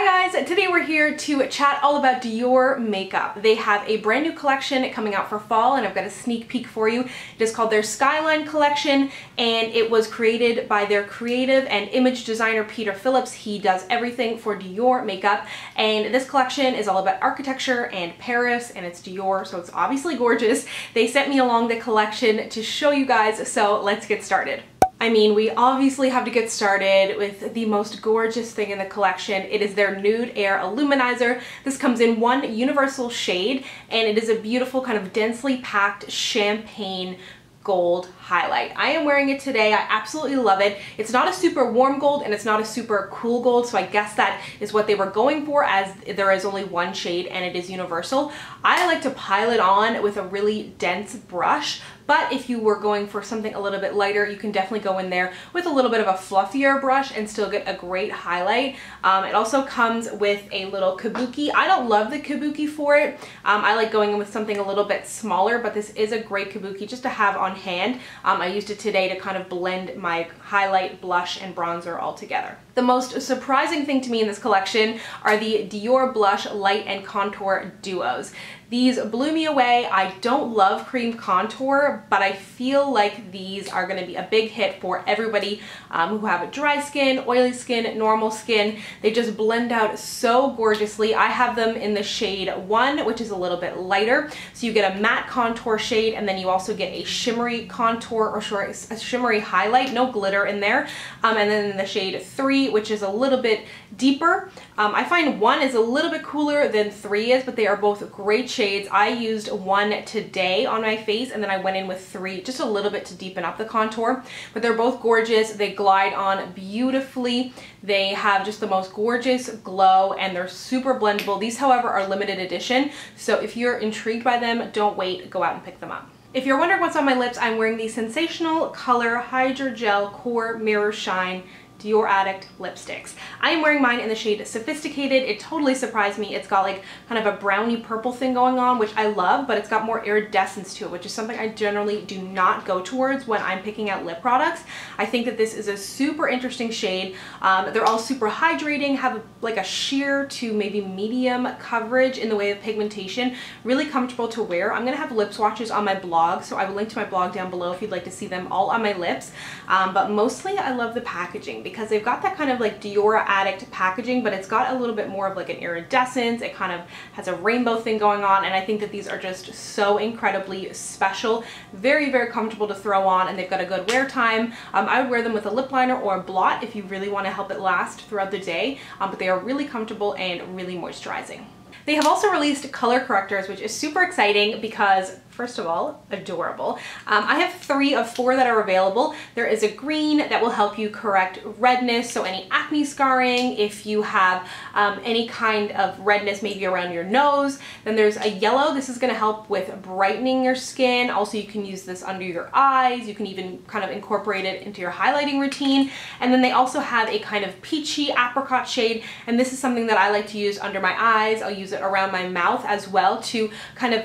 Hi guys, today we're here to chat all about Dior makeup. They have a brand new collection coming out for fall and I've got a sneak peek for you. It is called their Skyline Collection and it was created by their creative and image designer Peter Phillips. He does everything for Dior makeup and this collection is all about architecture and Paris and it's Dior, so it's obviously gorgeous. They sent me along the collection to show you guys, so let's get started. I mean, we obviously have to get started with the most gorgeous thing in the collection. It is their Nude Air Illuminizer. This comes in one universal shade and it is a beautiful kind of densely packed champagne gold highlight. I am wearing it today. I absolutely love it. It's not a super warm gold and it's not a super cool gold, so I guess that is what they were going for, as there is only one shade and it is universal. I like to pile it on with a really dense brush, but if you were going for something a little bit lighter, you can definitely go in there with a little bit of a fluffier brush and still get a great highlight. It also comes with a little kabuki. I don't love the kabuki for it. I like going in with something a little bit smaller, but this is a great kabuki just to have on hand. I used it today to kind of blend my highlight, blush, and bronzer all together. The most surprising thing to me in this collection are the Dior Blush Light and Contour Duos. These blew me away. I don't love cream contour, but I feel like these are going to be a big hit for everybody who have dry skin, oily skin, normal skin. They just blend out so gorgeously. I have them in the shade 1, which is a little bit lighter. So you get a matte contour shade and then you also get a shimmery contour, or sorry, a shimmery highlight, no glitter in there. And then in the shade 3, which is a little bit deeper. I find 1 is a little bit cooler than 3 is, but they are both great shades. I used 1 today on my face and then I went in with 3 just a little bit to deepen up the contour, but they're both gorgeous. They glide on beautifully. They have just the most gorgeous glow and they're super blendable. These, however, are limited edition, so if you're intrigued by them, don't wait, go out and pick them up. If you're wondering what's on my lips, I'm wearing the Sensational Color Hydrogel Core Mirror Shine Dior Addict lipsticks. I am wearing mine in the shade Sophisticated. It totally surprised me. It's got like kind of a brownie purple thing going on, which I love, but it's got more iridescence to it, which is something I generally do not go towards when I'm picking out lip products. I think that this is a super interesting shade. They're all super hydrating, have like a sheer to maybe medium coverage in the way of pigmentation. Really comfortable to wear. I'm gonna have lip swatches on my blog, so I will link to my blog down below if you'd like to see them all on my lips. But mostly I love the packaging, because they've got that kind of like Dior Addict packaging, but it's got a little bit more of like an iridescence. It kind of has a rainbow thing going on, and I think that these are just so incredibly special. Very, very comfortable to throw on, and they've got a good wear time. I would wear them with a lip liner or a blot if you really want to help it last throughout the day, but they are really comfortable and really moisturizing. They have also released color correctors, which is super exciting because, first of all, adorable. I have 3 of 4 that are available. There is a green that will help you correct redness, so any acne scarring, if you have any kind of redness maybe around your nose. Then there's a yellow. This is going to help with brightening your skin. Also, you can use this under your eyes. You can even kind of incorporate it into your highlighting routine. And then they also have a kind of peachy apricot shade, and this is something that I like to use under my eyes. I'll use it around my mouth as well to kind of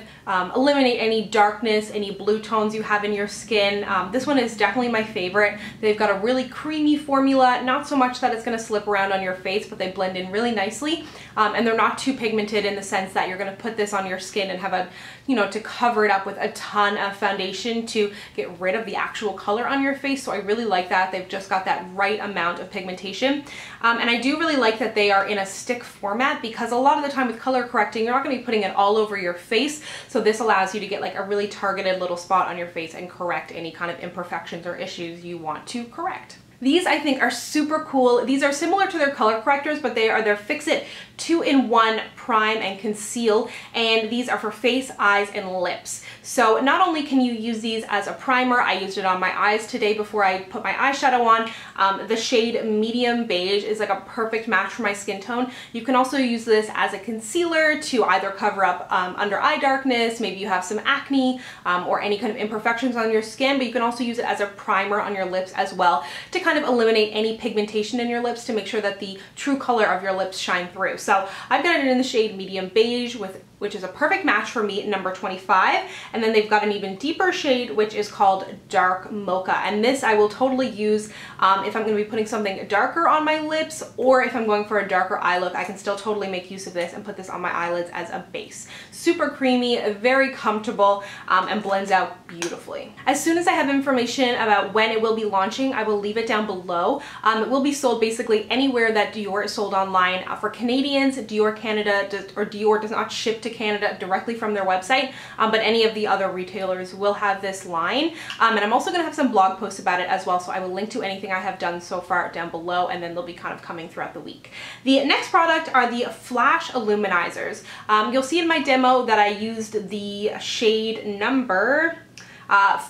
eliminate any darkness, any blue tones you have in your skin. This one is definitely my favorite. They've got a really creamy formula, not so much that it's going to slip around on your face, but they blend in really nicely, and they're not too pigmented in the sense that you're going to put this on your skin and have a, you know, to cover it up with a ton of foundation to get rid of the actual color on your face. So I really like that. They've just got that right amount of pigmentation, and I do really like that they are in a stick format, because a lot of the time with color correcting, you're not going to be putting it all over your face. So this allows you to get like a really targeted little spot on your face and correct any kind of imperfections or issues you want to correct. These I think are super cool. These are similar to their color correctors, but they are their Fix-It 2-in-1 Prime and Conceal, and these are for face, eyes, and lips. So not only can you use these as a primer, I used it on my eyes today before I put my eyeshadow on. The shade Medium Beige is like a perfect match for my skin tone. You can also use this as a concealer to either cover up under eye darkness, maybe you have some acne or any kind of imperfections on your skin, but you can also use it as a primer on your lips as well to kind of eliminate any pigmentation in your lips to make sure that the true color of your lips shine through. So I've got it in the shade medium beige, which is a perfect match for me, number 25. And then they've got an even deeper shade, which is called Dark Mocha. And this I will totally use if I'm gonna be putting something darker on my lips, or if I'm going for a darker eye look, I can still totally make use of this and put this on my eyelids as a base. Super creamy, very comfortable, and blends out beautifully. As soon as I have information about when it will be launching, I will leave it down below. It will be sold basically anywhere that Dior is sold online. For Canadians, Dior Canada or Dior does not ship to Canada directly from their website, but any of the other retailers will have this line. And I'm also going to have some blog posts about it as well, so I will link to anything I have done so far down below, and then they'll be kind of coming throughout the week. The next product are the Flash Illuminizers. You'll see in my demo that I used the shade number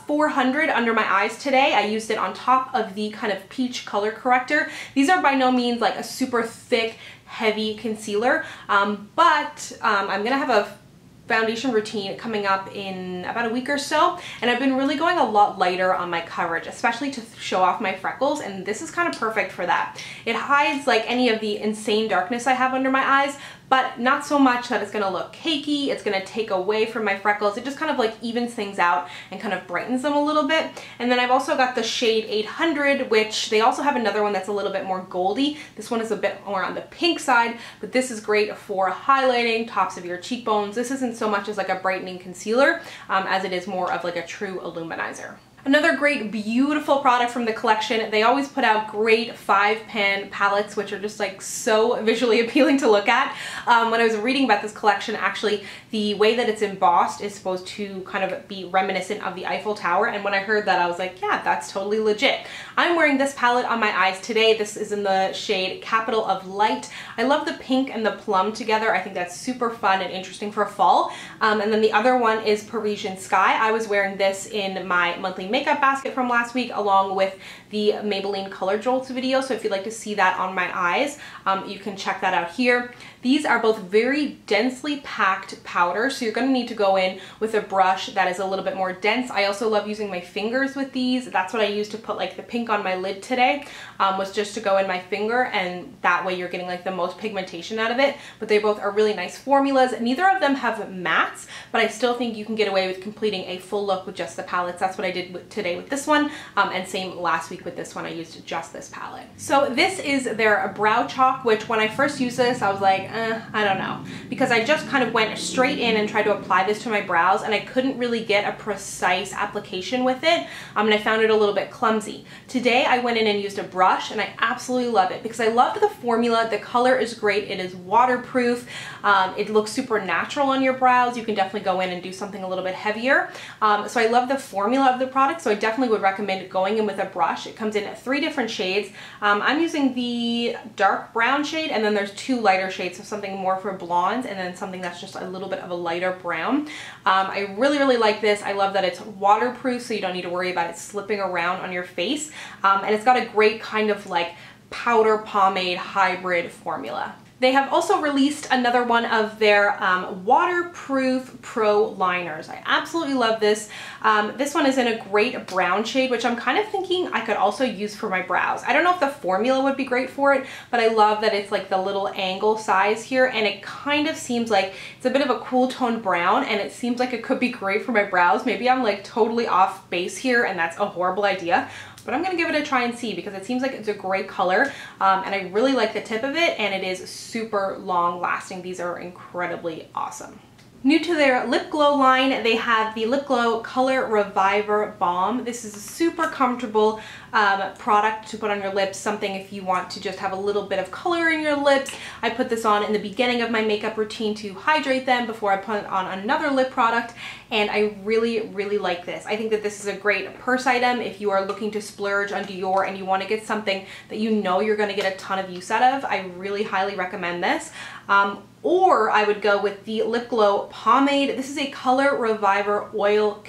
400 under my eyes today. I used it on top of the kind of peach color corrector. These are by no means like a super thick, heavy concealer, but I'm gonna have a foundation routine coming up in about a week or so, and I've been really going a lot lighter on my coverage, especially to show off my freckles, and this is kind of perfect for that. It hides like any of the insane darkness I have under my eyes, but not so much that it's gonna look cakey. It's gonna take away from my freckles. It just kind of like evens things out and kind of brightens them a little bit. And then I've also got the shade 800, which they also have another one that's a little bit more goldy. This one is a bit more on the pink side, but this is great for highlighting tops of your cheekbones. This isn't so much as like a brightening concealer as it is more of like a true illuminizer. Another great, beautiful product from the collection. They always put out great 5-pan palettes, which are just like so visually appealing to look at. When I was reading about this collection, actually, the way that it's embossed is supposed to kind of be reminiscent of the Eiffel Tower. And when I heard that, I was like, yeah, that's totally legit. I'm wearing this palette on my eyes today. This is in the shade Capital of Light. I love the pink and the plum together. I think that's super fun and interesting for fall. And then the other one is Parisian Sky. I was wearing this in my monthly makeup basket from last week, along with the Maybelline Color Jolts video. So if you'd like to see that on my eyes, you can check that out here. These are both very densely packed powder, so you're going to need to go in with a brush that is a little bit more dense. I also love using my fingers with these. That's what I used to put like the pink on my lid today, was just to go in my finger, and that way you're getting like the most pigmentation out of it. But they both are really nice formulas. Neither of them have mattes, but I still think you can get away with completing a full look with just the palettes. That's what I did today with this one, and same last week with this one. I used just this palette. So this is their brow chalk, which when I first used this, I was like, I don't know, because I just kind of went straight in and tried to apply this to my brows, and I couldn't really get a precise application with it, and I found it a little bit clumsy. Today I went in and used a brush, and I absolutely love it because I loved the formula. The color is great. It is waterproof. It looks super natural on your brows. You can definitely go in and do something a little bit heavier. So I love the formula of the product, so I definitely would recommend going in with a brush. It comes in 3 different shades. I'm using the dark brown shade, and then there's 2 lighter shades, so something more for blondes, and then something that's just a little bit of a lighter brown. I really, really like this. I love that it's waterproof, so you don't need to worry about it slipping around on your face. And it's got a great kind of like powder pomade hybrid formula. They have also released another one of their waterproof pro liners. I absolutely love this. This one is in a great brown shade, which I'm kind of thinking I could also use for my brows. I don't know if the formula would be great for it, but I love that it's like the little angle size here, and it kind of seems like it's a bit of a cool toned brown, and it seems like it could be great for my brows. Maybe I'm like totally off base here, and that's a horrible idea. But I'm gonna give it a try and see, because it seems like it's a great color, and I really like the tip of it, and it is super long lasting. These are incredibly awesome. New to their lip glow line, they have the Lip Glow Color Reviver Balm. This is a super comfortable product to put on your lips, something if you want to just have a little bit of color in your lips. I put this on in the beginning of my makeup routine to hydrate them before I put on another lip product, and I really, really like this. I think that this is a great purse item if you are looking to splurge on Dior and you want to get something that you know you're going to get a ton of use out of. I really highly recommend this. Or I would go with the Lip Glow Pomade. This is a Color Reviver Oil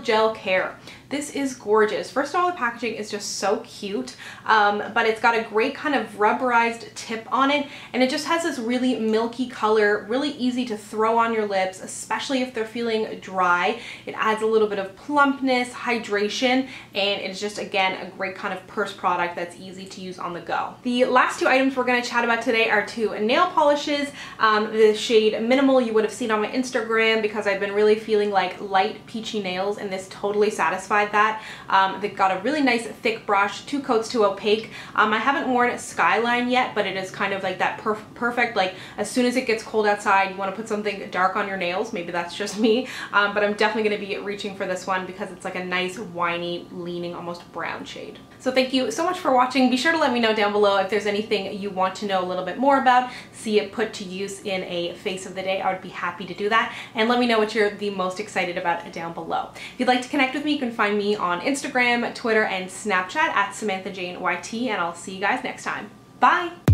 Gel Care. This is gorgeous. First of all, the packaging is just so cute, but it's got a great kind of rubberized tip on it, and it just has this really milky color, really easy to throw on your lips, especially if they're feeling dry. It adds a little bit of plumpness, hydration, and it's just, again, a great kind of purse product that's easy to use on the go. The last two items we're going to chat about today are two nail polishes. The shade Minimal you would have seen on my Instagram because I've been really feeling like light peachy nails, and this totally satisfied that. They've got a really nice thick brush, 2 coats to opaque. I haven't worn Skyline yet, but it is kind of like that perfect, like as soon as it gets cold outside, you want to put something dark on your nails. Maybe that's just me, but I'm definitely going to be reaching for this one because it's like a nice, winey, leaning, almost brown shade. So thank you so much for watching. Be sure to let me know down below if there's anything you want to know a little bit more about, see it put to use in a face of the day. I would be happy to do that. And let me know what you're the most excited about down below. If you'd like to connect with me, you can find me on Instagram, Twitter, and Snapchat at SamanthaJaneYT, and I'll see you guys next time. Bye!